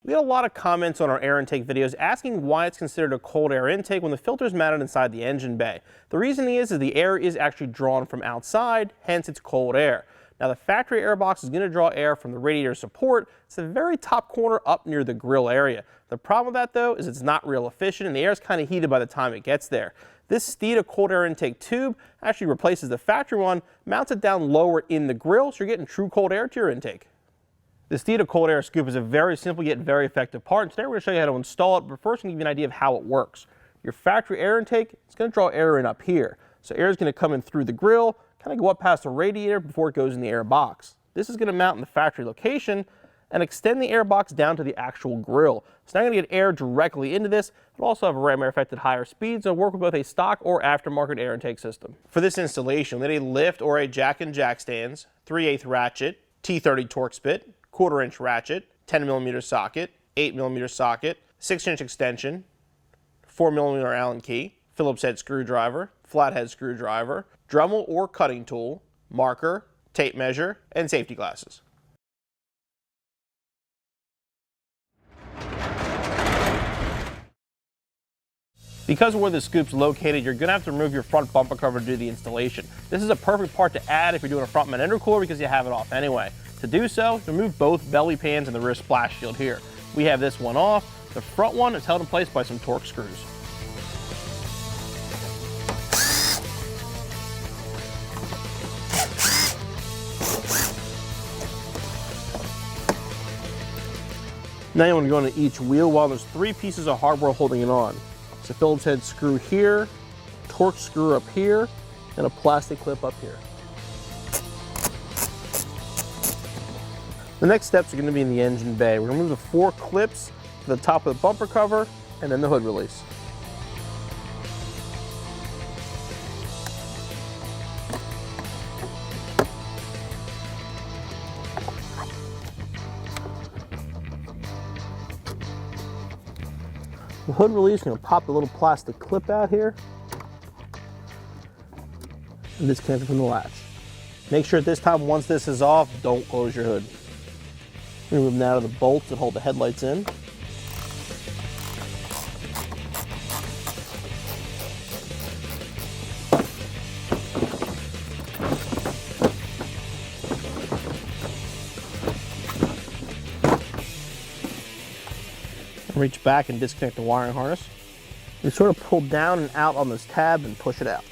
We get a lot of comments on our air intake videos asking why it's considered a cold air intake when the filter is mounted inside the engine bay. The reason is the air is actually drawn from outside, hence it's cold air. Now the factory air box is going to draw air from the radiator support. It's the very top corner up near the grill area. The problem with that though is it's not real efficient and the air is kind of heated by the time it gets there. This Steeda cold air intake tube actually replaces the factory one, mounts it down lower in the grill so you're getting true cold air to your intake. The Steeda cold air scoop is a very simple yet very effective part, and today we're going to show you how to install it, but first I'm going to give you an idea of how it works. Your factory air intake is going to draw air in up here. So air is going to come in through the grill, kind of go up past the radiator before it goes in the air box. This is going to mount in the factory location and extend the air box down to the actual grill. So now I'm going to get air directly into this. It'll also have a ram air effect at higher speeds, so it'll work with both a stock or aftermarket air intake system. For this installation, we need a lift or a jack and jack stands, 3/8 ratchet, T30 Torx bit, 1/4 inch ratchet, 10mm socket, 8mm socket, 6-inch extension, 4mm Allen key, Phillips head screwdriver, flathead screwdriver, Dremel or cutting tool, marker, tape measure, and safety glasses. Because of where the scoop's located, you're going to have to remove your front bumper cover to do the installation. This is a perfect part to add if you're doing a front mount intercooler because you have it off anyway. To do so, remove both belly pans and the rear splash shield here. We have this one off. The front one is held in place by some Torx screws. Now you want to go into each wheel while there's 3 pieces of hardware holding it on. It's a Phillips head screw here, Torx screw up here, and a plastic clip up here. The next steps are going to be in the engine bay. We're going to remove the 4 clips to the top of the bumper cover and then the hood release. The hood release, going to pop the little plastic clip out here and disconnect it from the latch. Make sure at this time, once this is off, don't close your hood. Remove now the bolts that hold the headlights in. Reach back and disconnect the wiring harness. You sort of pull down and out on this tab and push it out.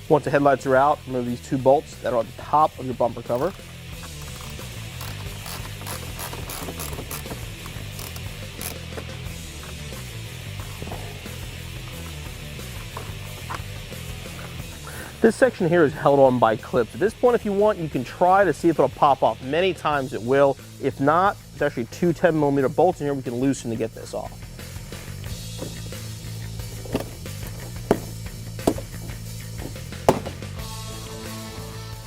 Once the headlights are out, remove these 2 bolts that are at the top of your bumper cover. This section here is held on by clips. At this point, if you want, you can try to see if it'll pop off. Many times it will. If not, there's actually 2 10mm bolts in here we can loosen to get this off.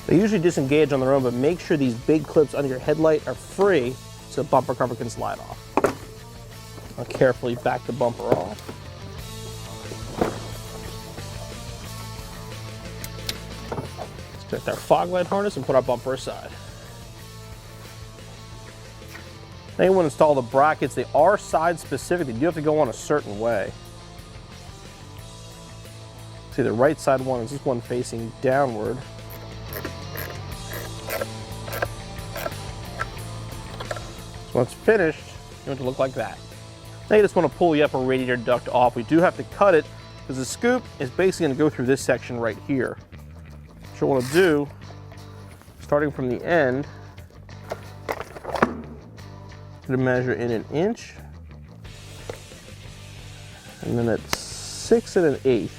They usually disengage on their own, but make sure these big clips under your headlight are free so the bumper cover can slide off. I'll carefully back the bumper off. Disconnect our fog light harness and put our bumper aside. Now you want to install the brackets. They are side specific. They do have to go on a certain way. See, the right side one is this one facing downward. Once finished, you want it to look like that. Now you just want to pull the upper radiator duct off. We do have to cut it because the scoop is basically going to go through this section right here. What you want to do, starting from the end, to measure in 1 inch, and then at 6 1/8.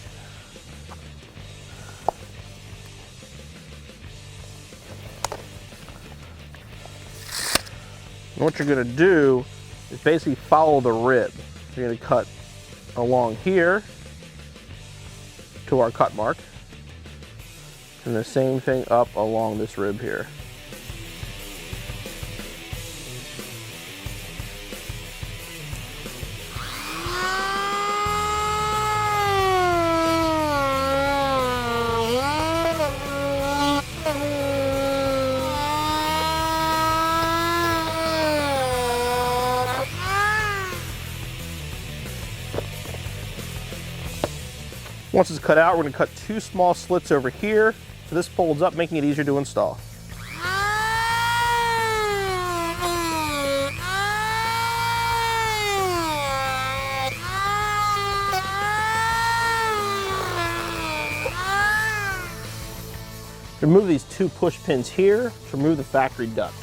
And what you're going to do is basically follow the rib. You're going to cut along here to our cut mark, and the same thing up along this rib here. Once it's cut out, we're going to cut 2 small slits over here, so this folds up, making it easier to install. Remove these 2 push pins here to remove the factory duct.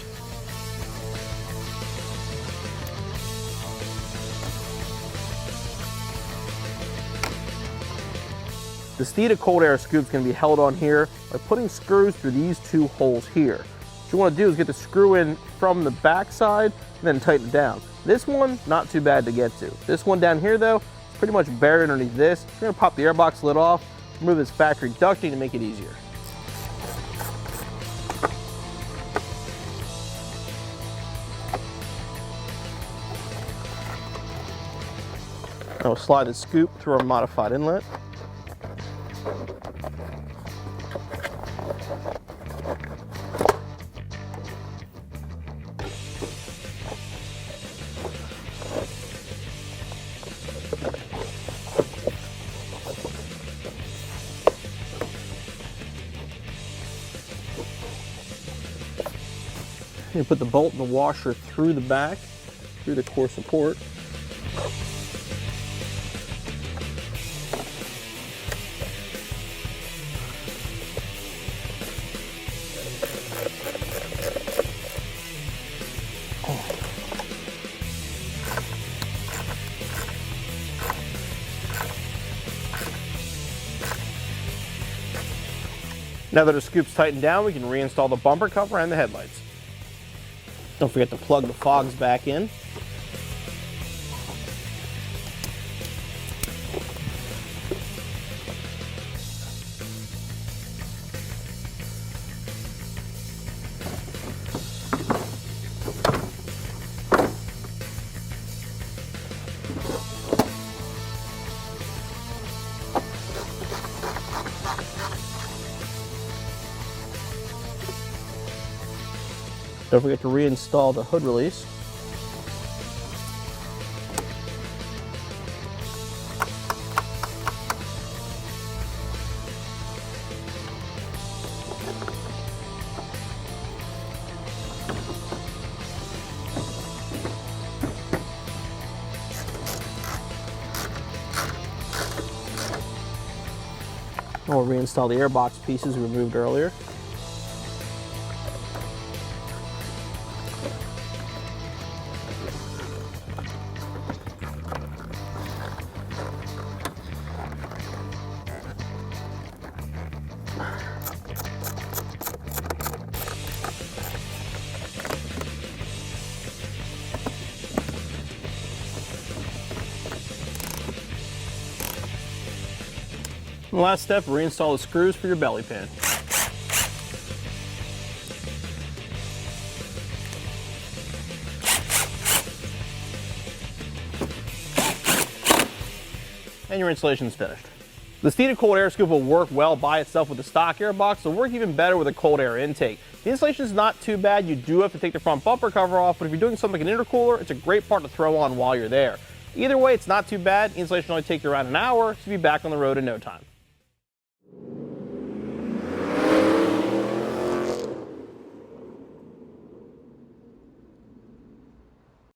The Steeda cold air scoop is going to be held on here by putting screws through these 2 holes here. What you want to do is get the screw in from the back side and then tighten it down. This one, not too bad to get to. This one down here though, is pretty much buried underneath this. We're going to pop the airbox lid off, remove this factory ducting to make it easier. Now we'll slide the scoop through our modified inlet. You put the bolt and the washer through the back, through the core support. Now that our scoop's tightened down, we can reinstall the bumper cover and the headlights. Don't forget to plug the fogs back in. Don't forget to reinstall the hood release. We'll reinstall the airbox pieces we removed earlier. And the last step, reinstall the screws for your belly pan. And your installation is finished. The Steeda cold air scoop will work well by itself with the stock airbox, so work even better with a cold air intake. The installation is not too bad. You do have to take the front bumper cover off, but if you're doing something like an intercooler, it's a great part to throw on while you're there. Either way, it's not too bad. The installation will only take you around an hour, so you'll be back on the road in no time.